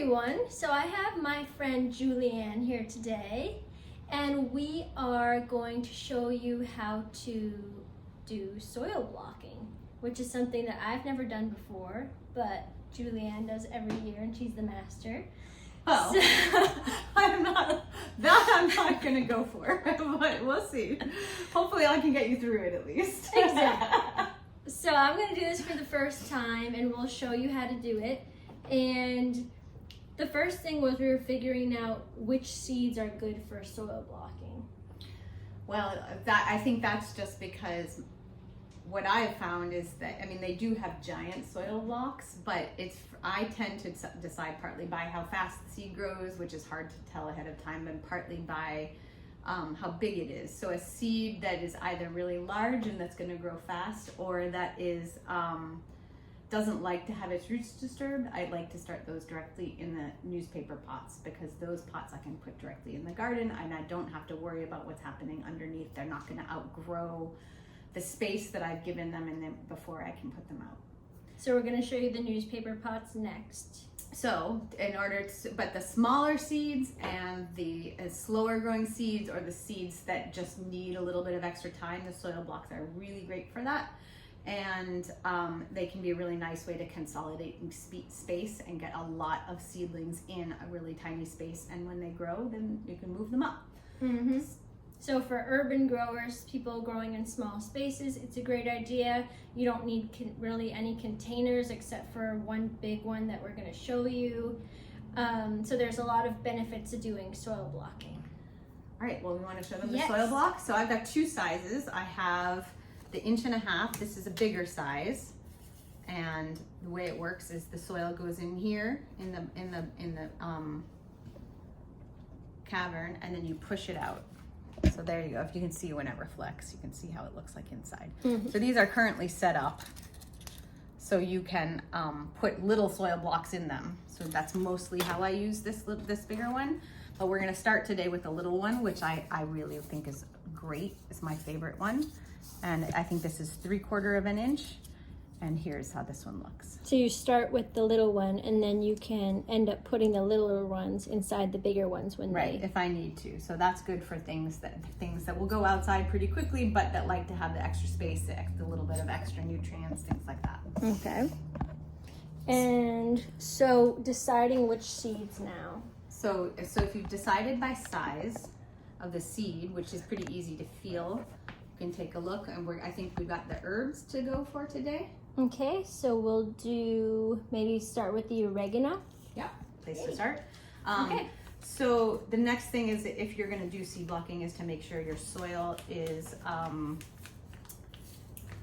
everyone. So I have my friend Julianne here today, and we are going to show you how to do soil blocking, which is something that I've never done before, but Julianne does every year and she's the master. Oh, so, I'm not gonna go for, but we'll see. Hopefully I can get you through it at least. Exactly. So I'm gonna do this for the first time and we'll show you how to do it. And the first thing was we were figuring out which seeds are good for soil blocking. Well, I think that's just because what I have found is that, I mean, they do have giant soil blocks, but I tend to decide partly by how fast the seed grows, which is hard to tell ahead of time, and partly by how big it is. So a seed that is either really large and that's going to grow fast, or that is doesn't like to have its roots disturbed, I like to start those directly in the newspaper pots, because those pots I can put directly in the garden and I don't have to worry about what's happening underneath. They're not going to outgrow the space that I've given them in them before I can put them out. So we're going to show you the newspaper pots next. So but the smaller seeds and the slower growing seeds, or the seeds that just need a little bit of extra time, the soil blocks are really great for that. And they can be a really nice way to consolidate space and get a lot of seedlings in a really tiny space. And when they grow, then you can move them up. Mm-hmm. So for urban growers, people growing in small spaces, it's a great idea. You don't need really any containers except for one big one that we're going to show you. So there's a lot of benefits to doing soil blocking. All right, well, we want to show them Yes. the soil block. So I've got two sizes. I have the 1.5 inches. This is a bigger size. And the way it works is the soil goes in here in the cavern, and then you push it out. So there you go. If you can see when it reflects, you can see how it looks like inside. Mm-hmm. So these are currently set up so you can put little soil blocks in them. So that's mostly how I use this bigger one. But we're going to start today with the little one, which I really think is great. It's my favorite one. And I think this is 3/4 inch. And here's how this one looks. So you start with the little one, and then you can end up putting the littler ones inside the bigger ones when right, if I need to. So that's good for things that will go outside pretty quickly, but that like to have the extra space, the little bit of extra nutrients, things like that. Okay. And so deciding which seeds now. So if you've decided by size of the seed, which is pretty easy to feel, you can take a look. And I think we've got the herbs to go for today. Okay, so we'll do, maybe start with the oregano. Yeah, place to start. Okay. So the next thing is, if you're going to do seed blocking, is to make sure your soil is,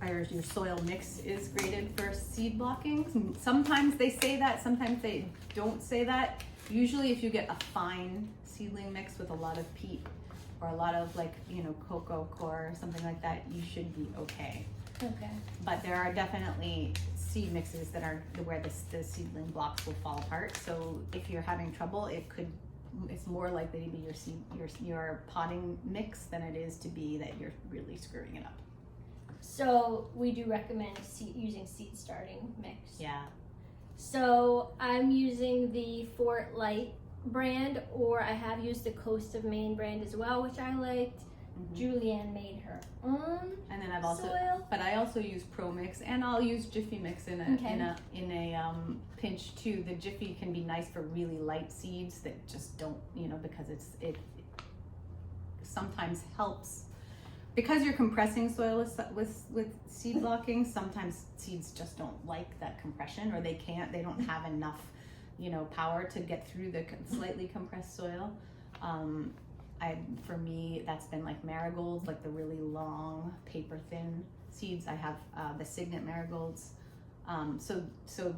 or your soil mix is graded for seed blocking. Sometimes they say that, sometimes they don't say that. Usually if you get a fine seedling mix with a lot of peat or a lot of cocoa core or something like that, you should be okay. Okay. But there are definitely seed mixes that are where the seedling blocks will fall apart. So if you're having trouble, it's more likely to be your potting mix than it is to be that you're really screwing it up. So we do recommend using seed starting mix. Yeah. So I'm using the Fort Light brand, or I have used the Coast of Maine brand as well, which I liked. Mm-hmm. Julianne made her own. And then I also use Pro Mix, and I'll use Jiffy Mix in a pinch too. The Jiffy can be nice for really light seeds that just don't, because it sometimes helps. Because you're compressing soil with seed blocking, sometimes seeds just don't like that compression, or they don't have enough, power to get through the slightly compressed soil. For me, that's been like marigolds, like the really long, paper thin seeds. I have the Signet marigolds. So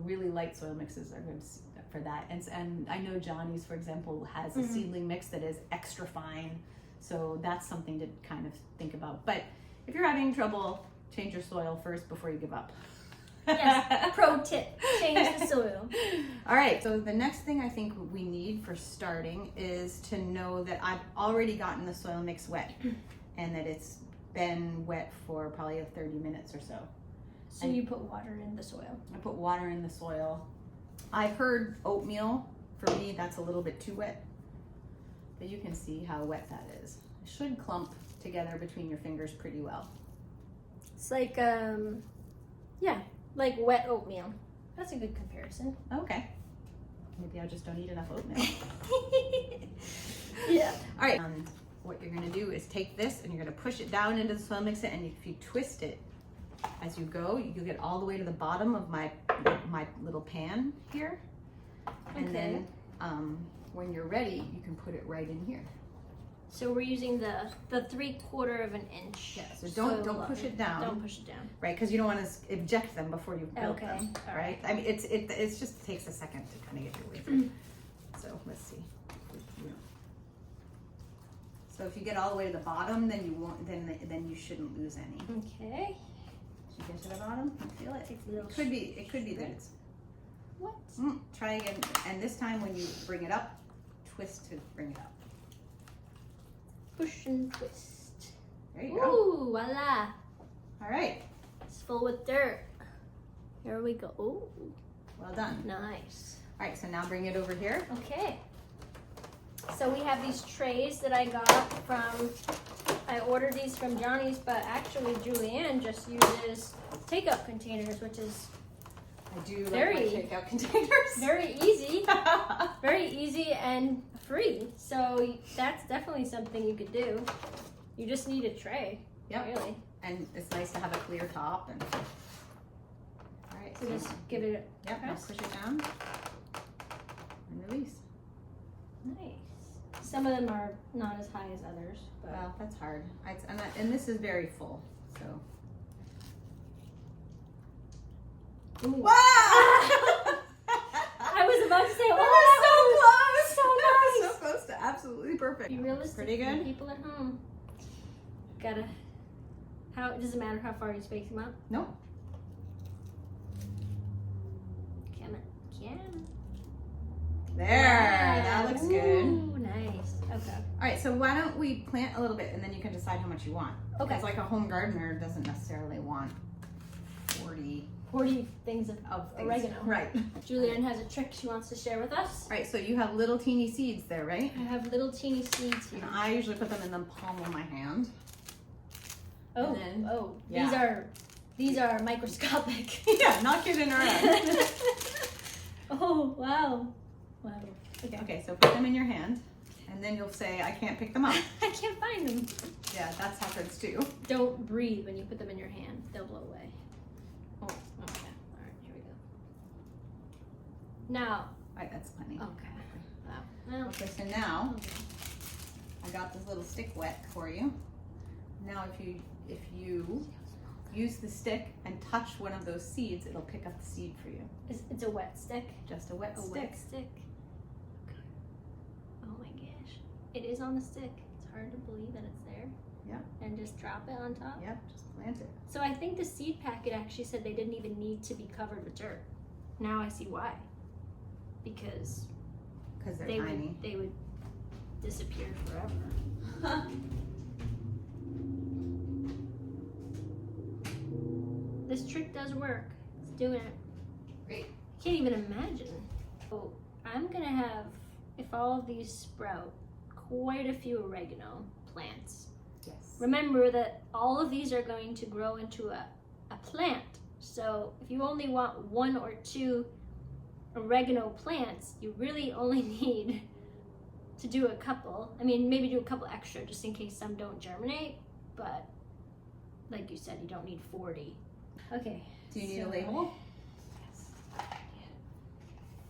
really light soil mixes are good for that. And I know Johnny's, for example, has a seedling mix that is extra fine. So that's something to kind of think about. But if you're having trouble, change your soil first before you give up. Yes, pro tip, change the soil. All right, so the next thing I think we need for starting is to know that I've already gotten the soil mix wet and that it's been wet for probably 30 minutes or so. So you put water in the soil? I put water in the soil. I've heard oatmeal For me, that's a little bit too wet. But you can see how wet that is. It should clump together between your fingers pretty well. It's like, yeah, like wet oatmeal. That's a good comparison. Okay. Maybe I just don't eat enough oatmeal. Yeah. All right. What you're gonna do is take this and you're gonna push it down into the soil mixer, and if you twist it as you go, you get all the way to the bottom of my little pan here. And then when you're ready, you can put it right in here. So we're using the 3/4 of an inch. Yeah, so don't push it down. Don't push it down. Right, because you don't want to eject them before you build Okay, them. all Right? I mean, it's just takes a second to kind of get your wafer. So let's see. So if you get all the way to the bottom, then you won't. Then you shouldn't lose any. Okay. Did you get to the bottom? I feel it. Takes a little. It could be that it's. What? Try again, and this time when you bring it up, twist to bring it up. Push and twist. There you go. Ooh, voila! All right. It's full with dirt. Here we go. Ooh, Well done. nice. All right, so now bring it over here. Okay. So we have these trays that I got from, I ordered these from Johnny's, but actually Julianne just uses take-up containers, which is I do like Very- my takeout containers. very easy, very easy and free. So that's definitely something you could do. You just need a tray, Yep. really. And it's nice to have a clear top. And all right, So just give it yep, now press. push it down and release. Nice. Some of them are not as high as others, but Well, that's hard. And this is very full. So. Ooh. Wow! I was about to say, That oh, was so close. That was so close to absolutely perfect. be realistic. Pretty for good. People at home. Gotta. How it doesn't matter how far you space them up. No. Can it? There. That looks good. Ooh, nice. Okay. All right, so why don't we plant a little bit and then you can decide how much you want. Okay. Because like a home gardener doesn't necessarily want 40 40 things of things. oregano. Right. Julianne has a trick she wants to share with us. All right, so you have little teeny seeds there, right? I have little teeny seeds here. And I usually put them in the palm of my hand. Oh, then- oh, yeah. these are microscopic. Yeah, not kidding around. Oh, wow. Wow. Okay. Okay, so put them in your hand and then you'll say, I can't pick them up. I can't find them. Yeah, that's happens too. Don't breathe when you put them in your hand. They'll blow away. Oh, okay. All right, here we go. Now, All right, that's plenty. okay. Wow. Well, Okay, so now okay. I got this little stick wet for you. Now if you use the stick and touch one of those seeds, it'll pick up the seed for you. It's a wet stick. Just a wet A stick. wet stick. Okay. Oh my gosh. It is on the stick. It's hard to believe that it's there. Yeah. And just drop it on top. Yep, just plant it. So I think the seed packet actually said they didn't even need to be covered with dirt. Now I see why. Because Because they're they tiny. would disappear forever. This trick does work. It's doing it. Great. I can't even imagine. So I'm gonna have, if all of these sprout, quite a few oregano plants. Yes. Remember that all of these are going to grow into a plant. So if you only want 1 or 2 oregano plants, you really only need to do a couple. I mean, maybe do a couple extra just in case some don't germinate, but like you said, you don't need 40. Okay. Do you need a so- label?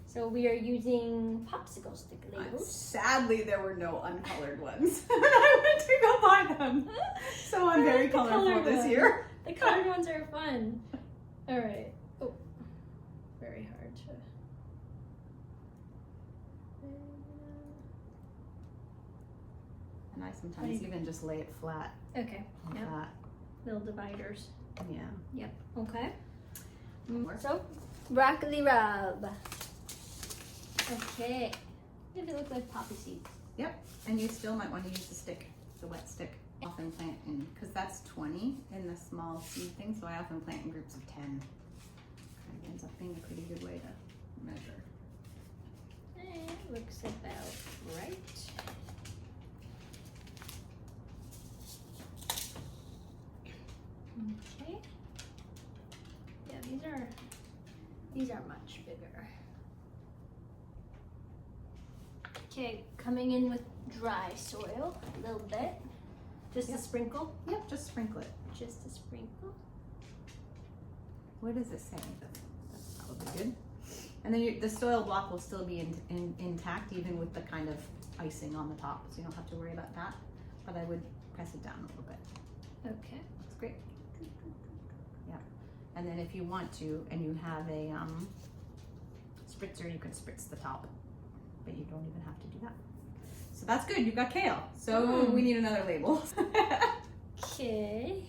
So we are using popsicle stick labels. Sadly, there were no uncolored ones. I went to go buy them. So I'm very The colorful colored this ones. year. The colored ones are fun. All right. Oh, very hard to. And I sometimes even just lay it flat Okay. like Yep. that. Little dividers. Yeah. Yep. Okay. More. So, broccoli rub. Okay. If it looks like poppy seeds. And you still might want to use the stick, the wet stick. Often plant in, because that's 20 in the small seed thing, so I often plant in groups of 10. Kind of ends up being a pretty good way to measure. And looks about right. Okay. Yeah, these are much bigger. Okay, coming in with dry soil a little bit. Just a sprinkle. Yep, just sprinkle it. Just a sprinkle. What does it say? That's probably good. And then the soil block will still be intact even with the kind of icing on the top, so you don't have to worry about that. But I would press it down a little bit. Okay. Looks great. Yeah. And then if you want to, and you have a spritzer, you can spritz the top, but you don't even have to do that. So that's good. You've got kale. So we need another label. Okay.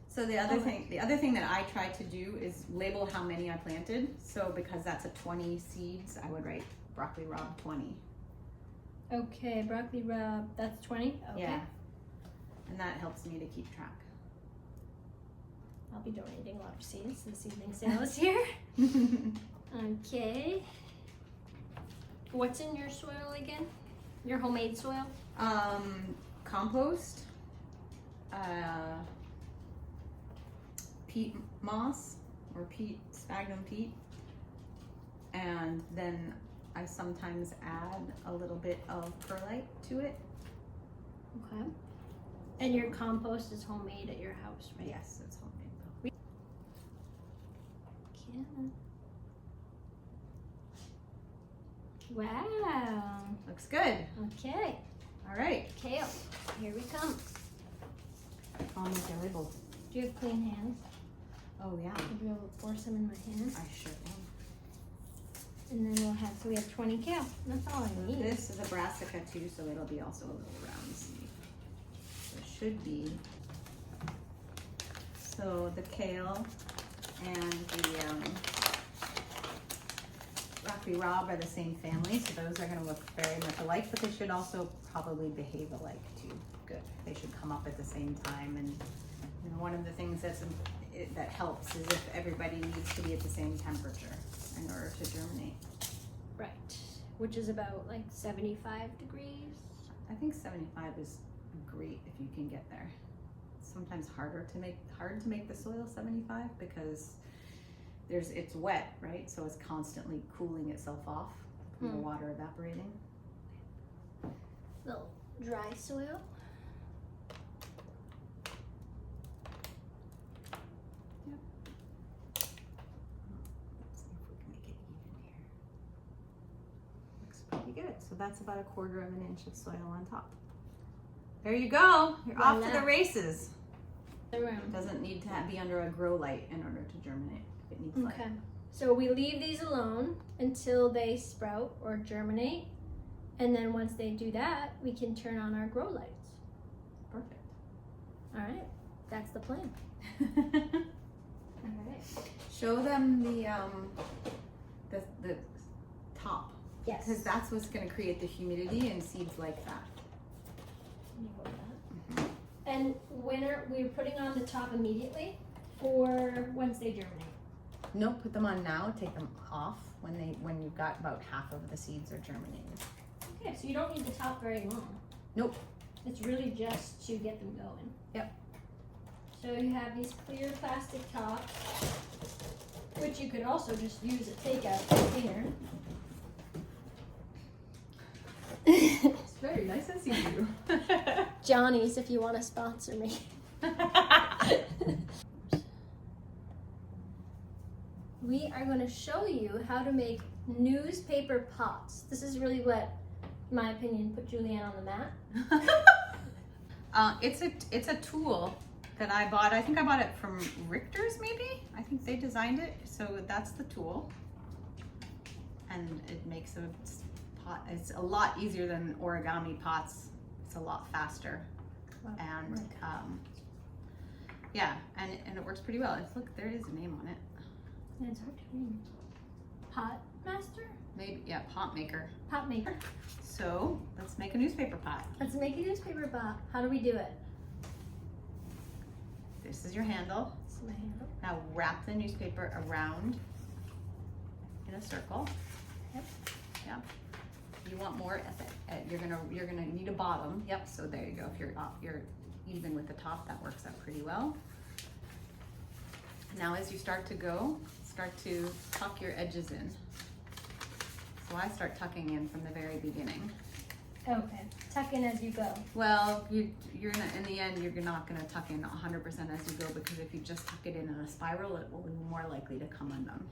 So the other thing that I try to do is label how many I planted. So because that's a 20 seeds, I would write broccoli rabe 20. Okay, broccoli rabe, that's 20? Okay. Yeah. And that helps me to keep track. I'll be donating a lot of seeds to the seedling sales here. Okay. What's in your soil again? Your homemade soil? Compost, peat moss or sphagnum peat, and then I sometimes add a little bit of perlite to it. Okay. And your compost is homemade at your house, right? Yes, it's homemade. Okay. Wow. Looks good. Okay. All right. Kale. Here we come. I'll make a label. Do you have clean hands? Oh yeah. I'll be able to pour some in my hand. I sure am. And then we'll have, so we have 20 kale. That's all I need. This is a brassica too, so it'll be also a little round seed. So it should be. So the kale and the broccoli rabe are the same family, so those are going to look very much alike, but they should also probably behave alike too. Good. They should come up at the same time, and you know, one of the things that helps is if everybody needs to be at the same temperature in order to germinate. Right. Which is about like 75 degrees. I think 75 is great if you can get there. It's sometimes hard to make the soil 75 because it's wet, right? So it's constantly cooling itself off from the water evaporating. Little dry soil. Yep. Let's see if we can make it even here. Looks pretty good. So that's about 1/4 of an inch of soil on top. There you go. You're off to the races. It doesn't need to be under a grow light in order to germinate. It needs light. Okay. So we leave these alone until they sprout or germinate. And then once they do that, we can turn on our grow lights. Perfect. All right. That's the plan. All right. Show them the top. Yes. Because that's what's going to create the humidity, and seeds like that. You hold that. And when we're putting on the top immediately or once they germinate? No, put them on now. Take them off when you've got about half of the seeds are germinated. Okay, so you don't need the top very long. Nope. It's really just to get them going. Yep. So you have these clear plastic tops, which you could also just use a takeout container. It's very nice to see you. Johnny's, if you want to sponsor me. We are going to show you how to make newspaper pots. This is really what, in my opinion, put Julianne on the mat. It's a tool that I bought. I think I bought it from Richter's, maybe. I think they designed it. So that's the tool, and it makes a pot. It's a lot easier than origami pots. It's a lot faster, and yeah, and it works pretty well. Look, there is a name on it. Yeah, it's hard to read. Pot master? Maybe, yeah, pot maker. Pot maker. So let's make a newspaper pot. Let's make a newspaper pot. How do we do it? This is your handle. This is my handle. Now wrap the newspaper around in a circle. Yep. Yeah. You want more, you're gonna need a bottom. Yep, so there you go. If you're even with the top, that works out pretty well. Now as you start to tuck your edges in. So I start tucking in from the very beginning. Okay. Tuck in as you go. Well, you're gonna, in the end, you're not gonna tuck in 100% as you go, because if you just tuck it in a spiral, it will be more likely to come undone.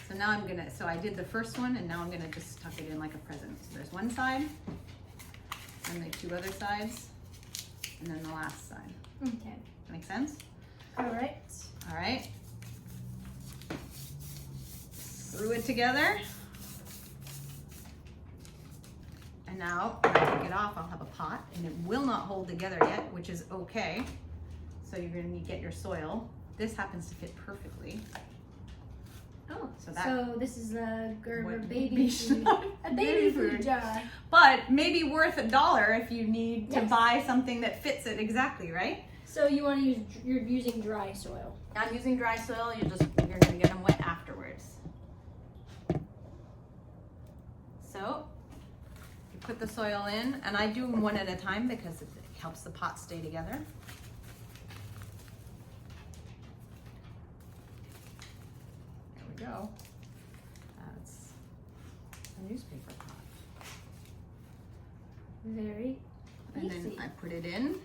So now so I did the first one, and now I'm gonna just tuck it in like a present. So there's one side, and the two other sides, and then the last side. Okay. Make sense? All right. All right. Screw it together. And now, when I take it off, I'll have a pot, and it will not hold together yet, which is okay. So you're gonna need to get your soil. This happens to fit perfectly. Oh, So so this is a Gerber What- baby food. A baby food jar. But maybe worth $1 if you need to Yes. buy something that fits it exactly, right? So you're using dry soil. I'm using dry soil. You're gonna get them wet afterwards. So you put the soil in, and I do them one at a time because it helps the pot stay together. There we go. That's a newspaper pot. Very And easy. then I put it in,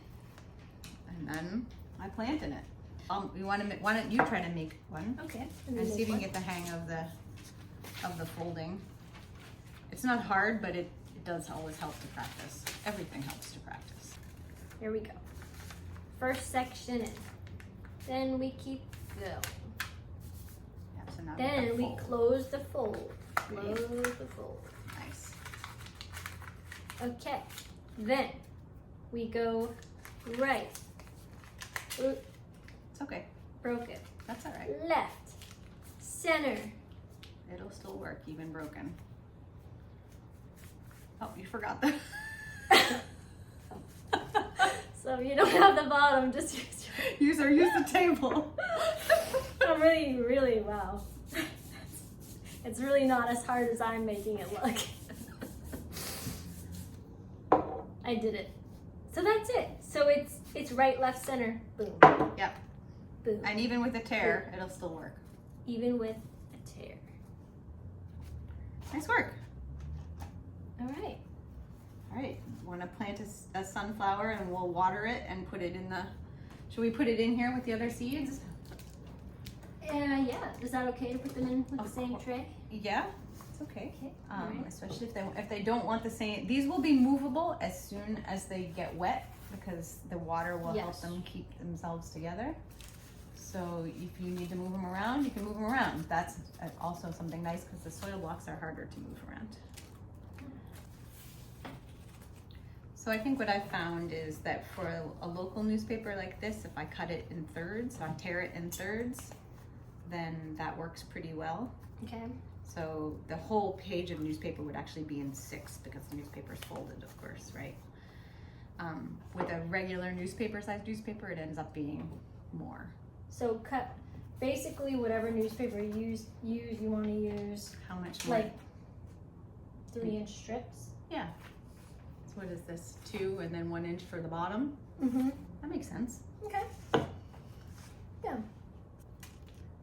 and then I plant in it. Why don't you try to make one? Okay. And see if you can get the hang of the folding. It's not hard, but it does always help to practice. Everything helps to practice. Here we go. First section in. Then we keep going. Yep, so now Then we fold. close the fold. Close the fold. Nice. Okay. Then we go right. Oop, It's okay. broke it. That's all right. Left. Center. It'll still work, even broken. Oh, you forgot that. So you don't have the bottom, just use your... Use the table. I'm really, wow. It's really not as hard as I'm making it look. I did it. So that's it. So it's right, left, center. Boom. Yep. Boom. And even with a tear, it'll still work. Even with a tear. Nice work. All right. All right. Want to plant a sunflower, and we'll water it and put it in the. Should we put it in here with the other seeds? Yeah. Is that okay to put them in with the same tray? Yeah, it's okay. Okay. All right. Especially if they don't want the same. These will be movable as soon as they get wet, because the water will help Yes. them keep themselves together. So if you need to move them around, you can move them around. That's also something nice, because the soil blocks are harder to move around. So I think what I've found is that for a local newspaper like this, if I cut it in thirds, I tear it in thirds, then that works pretty well. Okay. So the whole page of newspaper would actually be in 6, because the newspaper is folded, of course, right? With a regular newspaper-sized newspaper, it ends up being more. So cut basically whatever newspaper you want to use, How much more? like 3-inch strips. Yeah. So what is this? 2 and then 1 inch for the bottom? Mm-hmm. That makes sense. Okay. Yeah.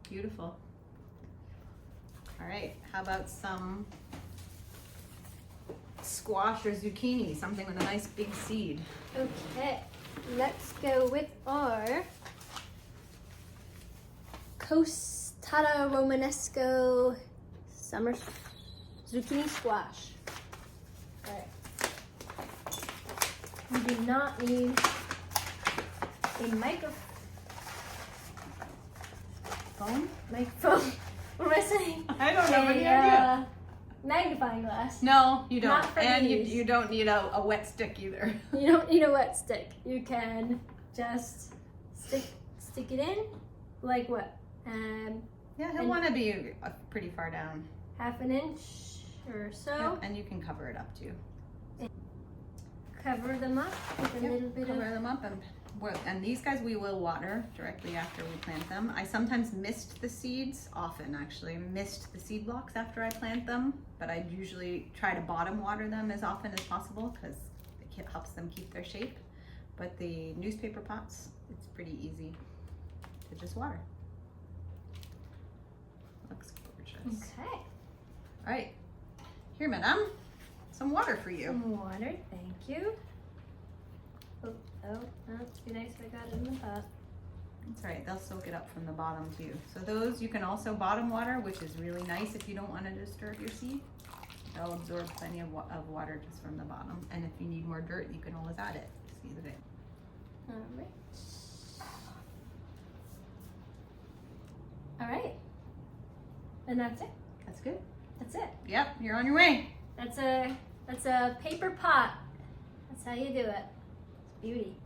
Beautiful. All right, how about some squash or zucchini, something with a nice big seed? Okay. Let's go with our Costata Romanesco summer zucchini squash. All right. We do not need a microphone. What am I saying? I don't have any idea. Magnifying glass. No, you don't. Not for And these. you don't need a wet stick either. You don't need a wet stick. You can just stick it in, like what? Yeah, he'll And- want to be pretty far down. 1/2 inch or so. Yep, and you can cover it up too. Cover them up with a little bit Cover of them up and and these guys we will water directly after we plant them. I sometimes mist the seeds, often actually, mist the seed blocks after I plant them, but I usually try to bottom water them as often as possible because it helps them keep their shape. But the newspaper pots, it's pretty easy to just water. Looks gorgeous. Okay. All right, here, madam, some water for you. Some water, thank you. Oh, that's be nice if I got it in the pot. That's right, they'll soak it up from the bottom too. So those you can also bottom water, which is really nice if you don't want to disturb your seed. They'll absorb plenty of water just from the bottom. And if you need more dirt, you can always add it. Just use it. All right. And that's it. That's good. That's it. Yep, you're on your way. That's a paper pot. That's how you do it. It's beauty.